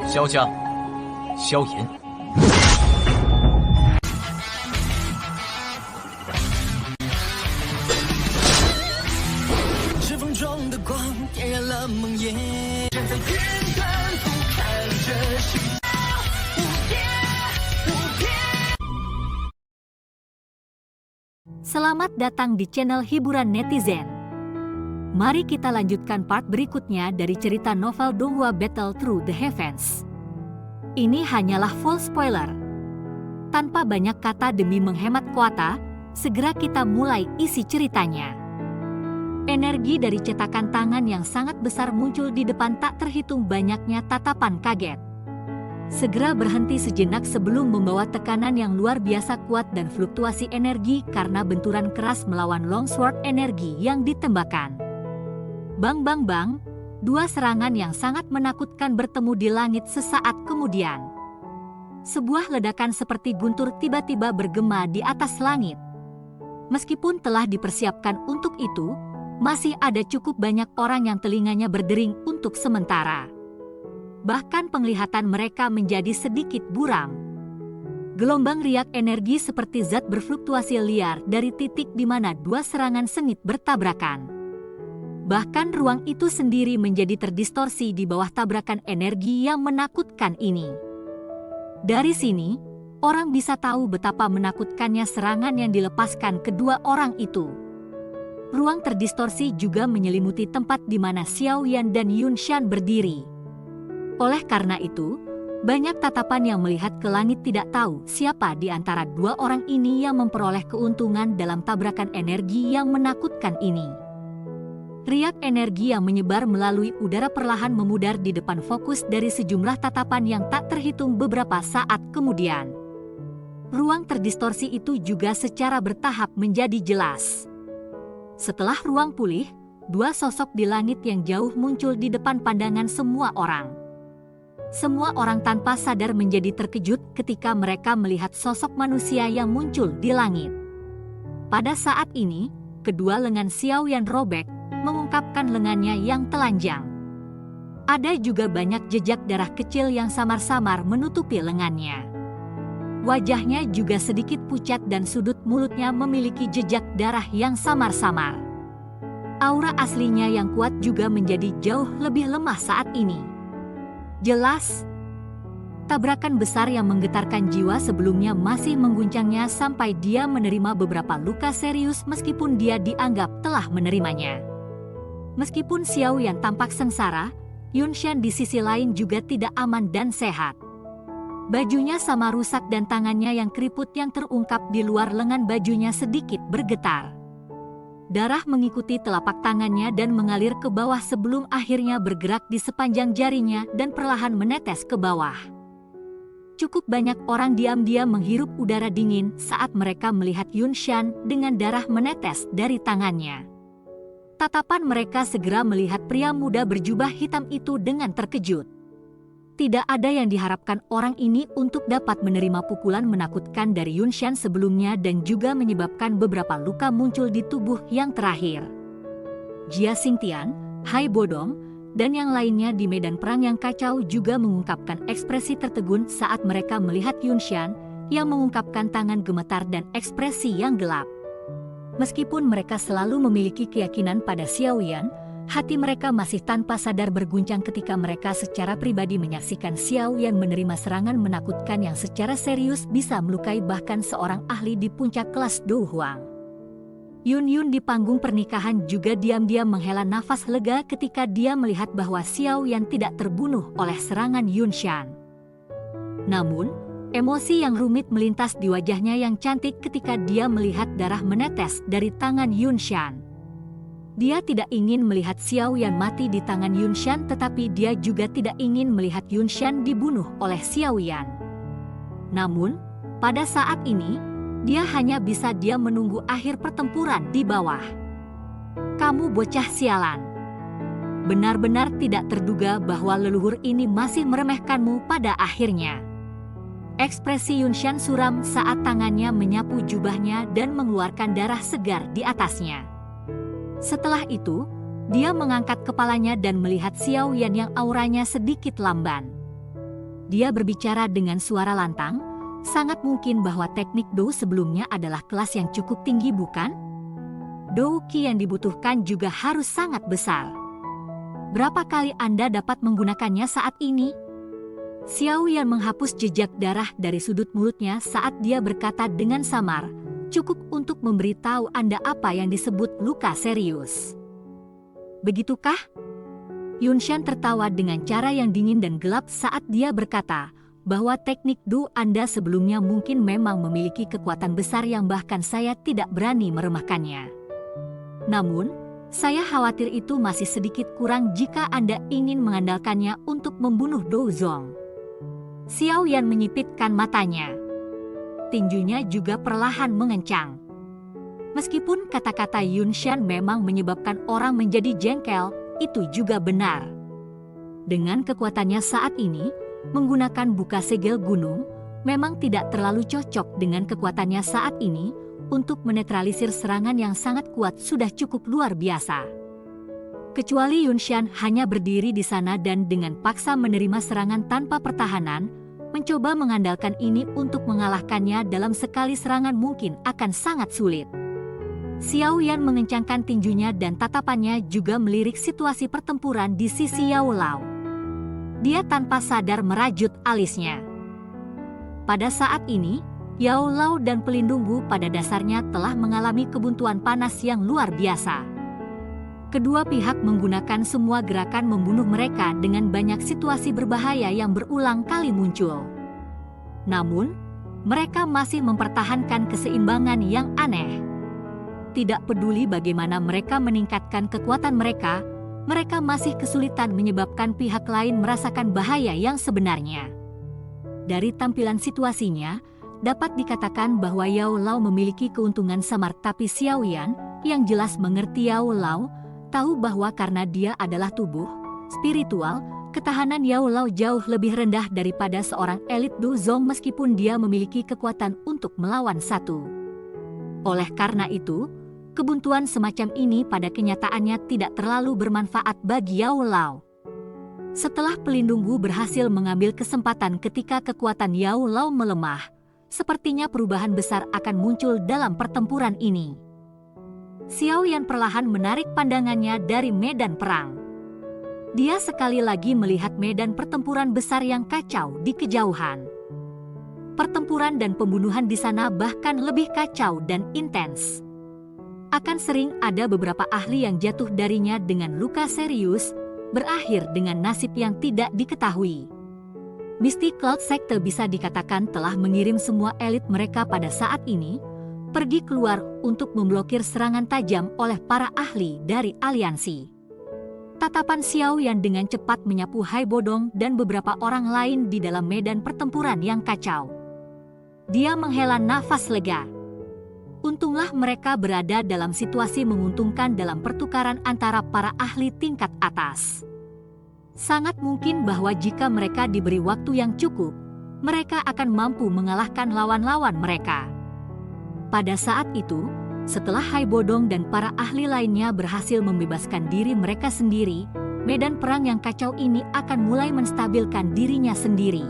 萧家，萧炎。指缝中的光点燃了梦魇，站在天端俯瞰着世界无边无边。 Selamat datang di channel hiburan netizen. Mari kita lanjutkan part berikutnya dari cerita novel Donghua Battle Through the Heavens. Ini hanyalah full spoiler. Tanpa banyak kata demi menghemat kuota, segera kita mulai isi ceritanya. Energi dari cetakan tangan yang sangat besar muncul di depan tak terhitung banyaknya tatapan kaget. Segera berhenti sejenak sebelum membawa tekanan yang luar biasa kuat dan fluktuasi energi karena benturan keras melawan longsword energi yang ditembakkan. Bang bang bang, dua serangan yang sangat menakutkan bertemu di langit sesaat kemudian. Sebuah ledakan seperti guntur tiba-tiba bergema di atas langit. Meskipun telah dipersiapkan untuk itu, masih ada cukup banyak orang yang telinganya berdering untuk sementara. Bahkan penglihatan mereka menjadi sedikit buram. Gelombang riak energi seperti zat berfluktuasi liar dari titik di mana dua serangan sengit bertabrakan. Bahkan ruang itu sendiri menjadi terdistorsi di bawah tabrakan energi yang menakutkan ini. Dari sini, orang bisa tahu betapa menakutkannya serangan yang dilepaskan kedua orang itu. Ruang terdistorsi juga menyelimuti tempat di mana Xiao Yan dan Yun Shan berdiri. Oleh karena itu, banyak tatapan yang melihat ke langit tidak tahu siapa di antara dua orang ini yang memperoleh keuntungan dalam tabrakan energi yang menakutkan ini. Riak energi yang menyebar melalui udara perlahan memudar di depan fokus dari sejumlah tatapan yang tak terhitung beberapa saat kemudian. Ruang terdistorsi itu juga secara bertahap menjadi jelas. Setelah ruang pulih, dua sosok di langit yang jauh muncul di depan pandangan semua orang. Semua orang tanpa sadar menjadi terkejut ketika mereka melihat sosok manusia yang muncul di langit. Pada saat ini, kedua lengan Xiao Yan robek, mengungkapkan lengannya yang telanjang. Ada juga banyak jejak darah kecil yang samar-samar menutupi lengannya. Wajahnya juga sedikit pucat dan sudut mulutnya memiliki jejak darah yang samar-samar. Aura aslinya yang kuat juga menjadi jauh lebih lemah saat ini. Jelas, tabrakan besar yang menggetarkan jiwa sebelumnya masih mengguncangnya sampai dia menerima beberapa luka serius meskipun dia dianggap telah menerimanya. Meskipun Xiao Yan tampak sengsara, Yun Shan di sisi lain juga tidak aman dan sehat. Bajunya sama rusak dan tangannya yang keriput yang terungkap di luar lengan bajunya sedikit bergetar. Darah mengikuti telapak tangannya dan mengalir ke bawah sebelum akhirnya bergerak di sepanjang jarinya dan perlahan menetes ke bawah. Cukup banyak orang diam-diam menghirup udara dingin saat mereka melihat Yun Shan dengan darah menetes dari tangannya. Tatapan mereka segera melihat pria muda berjubah hitam itu dengan terkejut. Tidak ada yang diharapkan orang ini untuk dapat menerima pukulan menakutkan dari Yun Shan sebelumnya dan juga menyebabkan beberapa luka muncul di tubuh yang terakhir. Jia Xingtian, Hai Bodong, dan yang lainnya di medan perang yang kacau juga mengungkapkan ekspresi tertegun saat mereka melihat Yun Shan yang mengungkapkan tangan gemetar dan ekspresi yang gelap. Meskipun mereka selalu memiliki keyakinan pada Xiao Yan, hati mereka masih tanpa sadar berguncang ketika mereka secara pribadi menyaksikan Xiao Yan menerima serangan menakutkan yang secara serius bisa melukai bahkan seorang ahli di puncak kelas Dou Huang. Yun Yun di panggung pernikahan juga diam-diam menghela nafas lega ketika dia melihat bahwa Xiao Yan tidak terbunuh oleh serangan Yun Shan. Namun, emosi yang rumit melintas di wajahnya yang cantik ketika dia melihat darah menetes dari tangan Yun Shan. Dia tidak ingin melihat Xiao Yan mati di tangan Yun Shan, tetapi dia juga tidak ingin melihat Yun Shan dibunuh oleh Xiao Yan. Namun, pada saat ini, dia hanya bisa diam menunggu akhir pertempuran di bawah. Kamu bocah sialan. Benar-benar tidak terduga bahwa leluhur ini masih meremehkanmu pada akhirnya. Ekspresi Yun Shan suram saat tangannya menyapu jubahnya dan mengeluarkan darah segar di atasnya. Setelah itu, dia mengangkat kepalanya dan melihat Xiao Yan yang auranya sedikit lamban. Dia berbicara dengan suara lantang, sangat mungkin bahwa teknik Dou sebelumnya adalah kelas yang cukup tinggi bukan? Dou Qi yang dibutuhkan juga harus sangat besar. Berapa kali Anda dapat menggunakannya saat ini? Xiao Yan menghapus jejak darah dari sudut mulutnya saat dia berkata dengan samar, cukup untuk memberitahu Anda apa yang disebut luka serius. Begitukah? Yunshan tertawa dengan cara yang dingin dan gelap saat dia berkata bahwa teknik Dou Anda sebelumnya mungkin memang memiliki kekuatan besar yang bahkan saya tidak berani meremehkannya. Namun, saya khawatir itu masih sedikit kurang jika Anda ingin mengandalkannya untuk membunuh Dou Zong. Xiao Yan menyipitkan matanya. Tinjunya juga perlahan mengencang. Meskipun kata-kata Yunshan memang menyebabkan orang menjadi jengkel, itu juga benar. Dengan kekuatannya saat ini, menggunakan buka segel gunung memang tidak terlalu cocok dengan kekuatannya saat ini untuk menetralisir serangan yang sangat kuat sudah cukup luar biasa. Kecuali Yunshan hanya berdiri di sana dan dengan paksa menerima serangan tanpa pertahanan, mencoba mengandalkan ini untuk mengalahkannya dalam sekali serangan mungkin akan sangat sulit. Xiao Yan mengencangkan tinjunya dan tatapannya juga melirik situasi pertempuran di sisi Yao Lao. Dia tanpa sadar merajut alisnya. Pada saat ini, Yao Lao dan pelindung Wu pada dasarnya telah mengalami kebuntuan panas yang luar biasa. Kedua pihak menggunakan semua gerakan membunuh mereka dengan banyak situasi berbahaya yang berulang kali muncul. Namun, mereka masih mempertahankan keseimbangan yang aneh. Tidak peduli bagaimana mereka meningkatkan kekuatan mereka masih kesulitan menyebabkan pihak lain merasakan bahaya yang sebenarnya. Dari tampilan situasinya, dapat dikatakan bahwa Yao Lao memiliki keuntungan samar, tapi Xiao Yan yang jelas mengerti Yao Lao, tahu bahwa karena dia adalah tubuh spiritual, ketahanan Yao Lao jauh lebih rendah daripada seorang elit Dou Zong meskipun dia memiliki kekuatan untuk melawan satu. Oleh karena itu, kebuntuan semacam ini pada kenyataannya tidak terlalu bermanfaat bagi Yao Lao. Setelah pelindung Wu berhasil mengambil kesempatan ketika kekuatan Yao Lao melemah, sepertinya perubahan besar akan muncul dalam pertempuran ini. Xiao Yan perlahan menarik pandangannya dari medan perang. Dia sekali lagi melihat medan pertempuran besar yang kacau di kejauhan. Pertempuran dan pembunuhan di sana bahkan lebih kacau dan intens. Akan sering ada beberapa ahli yang jatuh darinya dengan luka serius, berakhir dengan nasib yang tidak diketahui. Mystic Cloud Sector bisa dikatakan telah mengirim semua elit mereka pada saat ini, pergi keluar untuk memblokir serangan tajam oleh para ahli dari aliansi. Tatapan Xiao Yan dengan cepat menyapu Hai Bodong dan beberapa orang lain di dalam medan pertempuran yang kacau. Dia menghela nafas lega. Untunglah mereka berada dalam situasi menguntungkan dalam pertukaran antara para ahli tingkat atas. Sangat mungkin bahwa jika mereka diberi waktu yang cukup, mereka akan mampu mengalahkan lawan-lawan mereka. Pada saat itu, setelah Hai Bodong dan para ahli lainnya berhasil membebaskan diri mereka sendiri, medan perang yang kacau ini akan mulai menstabilkan dirinya sendiri.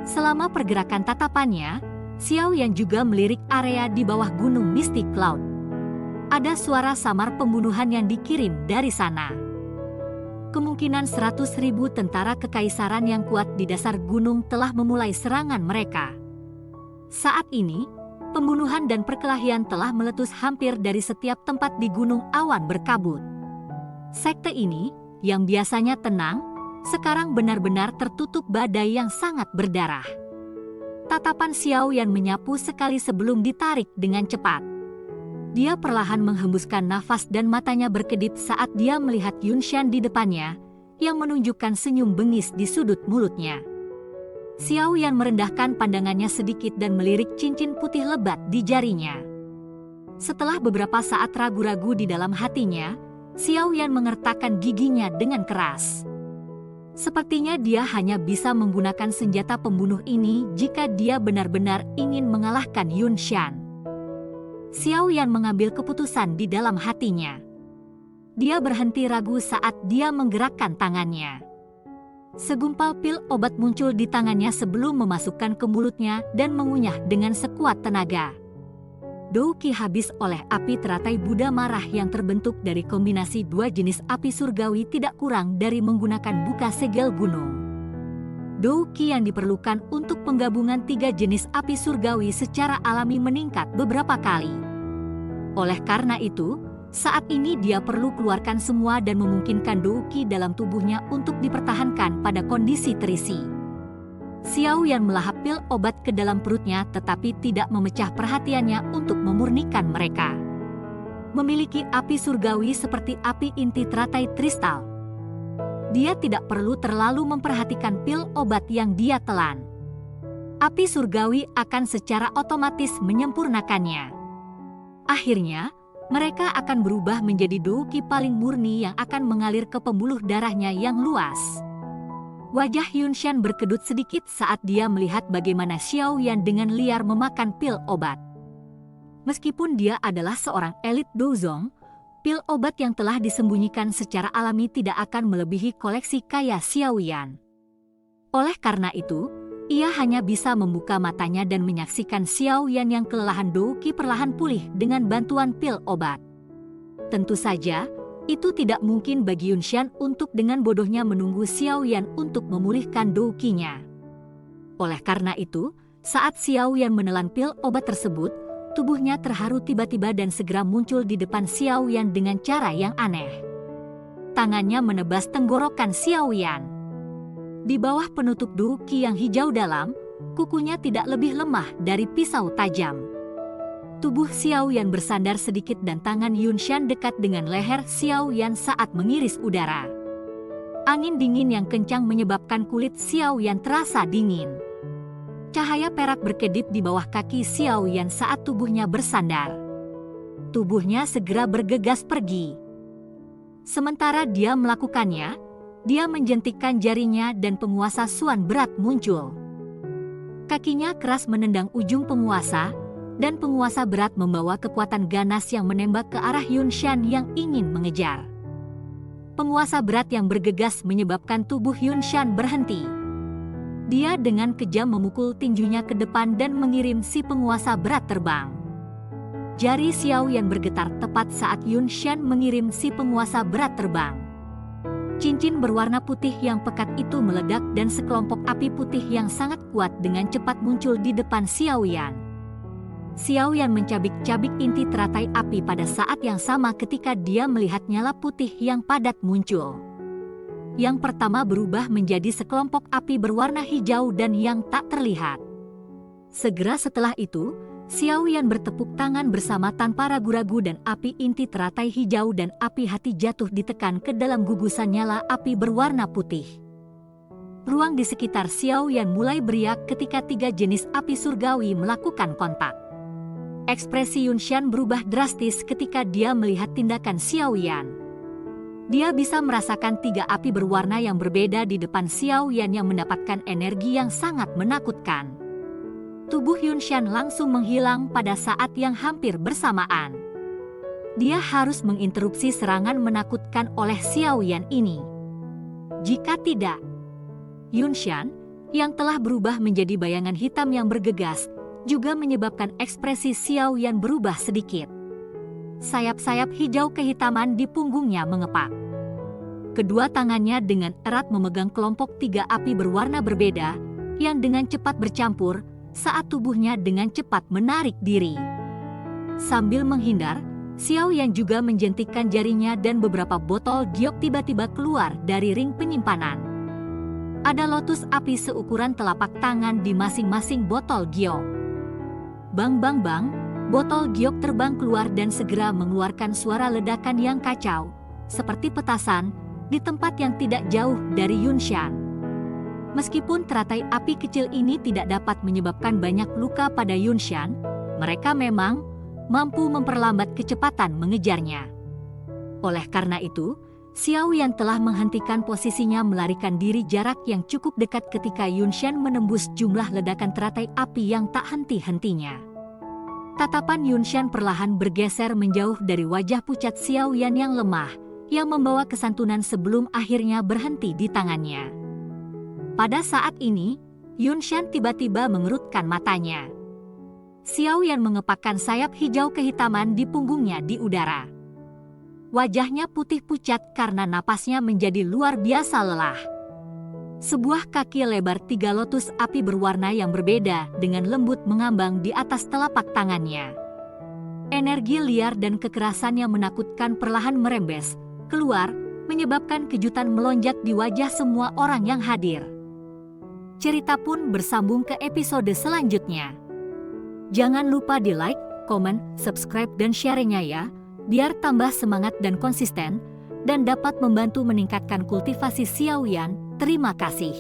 Selama pergerakan tatapannya, Xiao Yan juga melirik area di bawah gunung Mystic Cloud. Ada suara samar pembunuhan yang dikirim dari sana. Kemungkinan 100.000 tentara kekaisaran yang kuat di dasar gunung telah memulai serangan mereka. Saat ini, pembunuhan dan perkelahian telah meletus hampir dari setiap tempat di gunung awan berkabut. Sekte ini, yang biasanya tenang, sekarang benar-benar tertutup badai yang sangat berdarah. Tatapan Xiao Yan menyapu sekali sebelum ditarik dengan cepat. Dia perlahan menghembuskan nafas dan matanya berkedip saat dia melihat Yunshan di depannya, yang menunjukkan senyum bengis di sudut mulutnya. Xiao Yan merendahkan pandangannya sedikit dan melirik cincin putih lebat di jarinya. Setelah beberapa saat ragu-ragu di dalam hatinya, Xiao Yan mengertakkan giginya dengan keras. Sepertinya dia hanya bisa menggunakan senjata pembunuh ini jika dia benar-benar ingin mengalahkan Yunshan. Xiao Yan mengambil keputusan di dalam hatinya. Dia berhenti ragu saat dia menggerakkan tangannya. Segumpal pil obat muncul di tangannya sebelum memasukkan ke mulutnya dan mengunyah dengan sekuat tenaga. Dou Qi habis oleh api teratai Buddha marah yang terbentuk dari kombinasi dua jenis api surgawi tidak kurang dari menggunakan buka segel gunung. Dou Qi yang diperlukan untuk penggabungan tiga jenis api surgawi secara alami meningkat beberapa kali. Oleh karena itu, saat ini dia perlu keluarkan semua dan memungkinkan Dou Qi dalam tubuhnya untuk dipertahankan pada kondisi terisi. Xiao Yan melahap pil obat ke dalam perutnya tetapi tidak memecah perhatiannya untuk memurnikan mereka. Memiliki api surgawi seperti api inti teratai kristal. Dia tidak perlu terlalu memperhatikan pil obat yang dia telan. Api surgawi akan secara otomatis menyempurnakannya. Akhirnya, mereka akan berubah menjadi Dou Qi paling murni yang akan mengalir ke pembuluh darahnya yang luas. Wajah Yunshan berkedut sedikit saat dia melihat bagaimana Xiao Yan dengan liar memakan pil obat. Meskipun dia adalah seorang elit Douzong, pil obat yang telah disembunyikan secara alami tidak akan melebihi koleksi kaya Xiao Yan. Oleh karena itu, ia hanya bisa membuka matanya dan menyaksikan Xiao Yan yang kelelahan Dou Qi perlahan pulih dengan bantuan pil obat. Tentu saja, itu tidak mungkin bagi Yunshan untuk dengan bodohnya menunggu Xiao Yan untuk memulihkan Dou Qi-nya. Oleh karena itu, saat Xiao Yan menelan pil obat tersebut, tubuhnya terharu tiba-tiba dan segera muncul di depan Xiao Yan dengan cara yang aneh. Tangannya menebas tenggorokan Xiao Yan. Di bawah penutup Dou Qi yang hijau dalam, kukunya tidak lebih lemah dari pisau tajam. Tubuh Xiao Yan bersandar sedikit dan tangan Yunshan dekat dengan leher Xiao Yan saat mengiris udara. Angin dingin yang kencang menyebabkan kulit Xiao Yan terasa dingin. Cahaya perak berkedip di bawah kaki Xiao Yan saat tubuhnya bersandar. Tubuhnya segera bergegas pergi. Sementara dia melakukannya, dia menjentikkan jarinya dan penguasa Suan berat muncul. Kakinya keras menendang ujung penguasa, dan penguasa berat membawa kekuatan ganas yang menembak ke arah Yunshan yang ingin mengejar. Penguasa berat yang bergegas menyebabkan tubuh Yunshan berhenti. Dia dengan kejam memukul tinjunya ke depan dan mengirim si penguasa berat terbang. Jari Xiao Yan bergetar tepat saat Yunshan mengirim si penguasa berat terbang. Cincin berwarna putih yang pekat itu meledak dan sekelompok api putih yang sangat kuat dengan cepat muncul di depan Xiao Yan. Xiao Yan mencabik-cabik inti teratai api pada saat yang sama ketika dia melihat nyala putih yang padat muncul. Yang pertama berubah menjadi sekelompok api berwarna hijau dan yang tak terlihat. Segera setelah itu, Xiao Yan bertepuk tangan bersama tanpa ragu-ragu dan api inti teratai hijau dan api hati jatuh ditekan ke dalam gugusan nyala api berwarna putih. Ruang di sekitar Xiao Yan mulai beriak ketika tiga jenis api surgawi melakukan kontak. Ekspresi Yunshan berubah drastis ketika dia melihat tindakan Xiao Yan. Dia bisa merasakan tiga api berwarna yang berbeda di depan Xiao Yan yang mendapatkan energi yang sangat menakutkan. Tubuh Yunshan langsung menghilang pada saat yang hampir bersamaan. Dia harus menginterupsi serangan menakutkan oleh Xiao Yan ini. Jika tidak, Yunshan, yang telah berubah menjadi bayangan hitam yang bergegas, juga menyebabkan ekspresi Xiao Yan berubah sedikit. Sayap-sayap hijau kehitaman di punggungnya mengepak. Kedua tangannya dengan erat memegang kelompok tiga api berwarna berbeda, yang dengan cepat bercampur, saat tubuhnya dengan cepat menarik diri. Sambil menghindar, Xiao Yan juga menjentikkan jarinya dan beberapa botol giok tiba-tiba keluar dari ring penyimpanan. Ada lotus api seukuran telapak tangan di masing-masing botol giok. Bang bang bang, botol giok terbang keluar dan segera mengeluarkan suara ledakan yang kacau, seperti petasan, di tempat yang tidak jauh dari Yunshan. Meskipun teratai api kecil ini tidak dapat menyebabkan banyak luka pada Yunshan, mereka memang mampu memperlambat kecepatan mengejarnya. Oleh karena itu, Xiao Yan telah menghentikan posisinya melarikan diri jarak yang cukup dekat ketika Yunshan menembus jumlah ledakan teratai api yang tak henti-hentinya. Tatapan Yunshan perlahan bergeser menjauh dari wajah pucat Xiao Yan yang lemah, yang membawa kesantunan sebelum akhirnya berhenti di tangannya. Pada saat ini, Yunshan tiba-tiba mengerutkan matanya. Xiao Yan mengepakkan sayap hijau kehitaman di punggungnya di udara. Wajahnya putih pucat karena napasnya menjadi luar biasa lelah. Sebuah kaki lebar 3 lotus api berwarna yang berbeda dengan lembut mengambang di atas telapak tangannya. Energi liar dan kekerasan yang menakutkan perlahan merembes keluar, menyebabkan kejutan melonjak di wajah semua orang yang hadir. Cerita pun bersambung ke episode selanjutnya. Jangan lupa di like, komen, subscribe, dan share-nya ya, biar tambah semangat dan konsisten, dan dapat membantu meningkatkan kultivasi Xiao Yan. Terima kasih.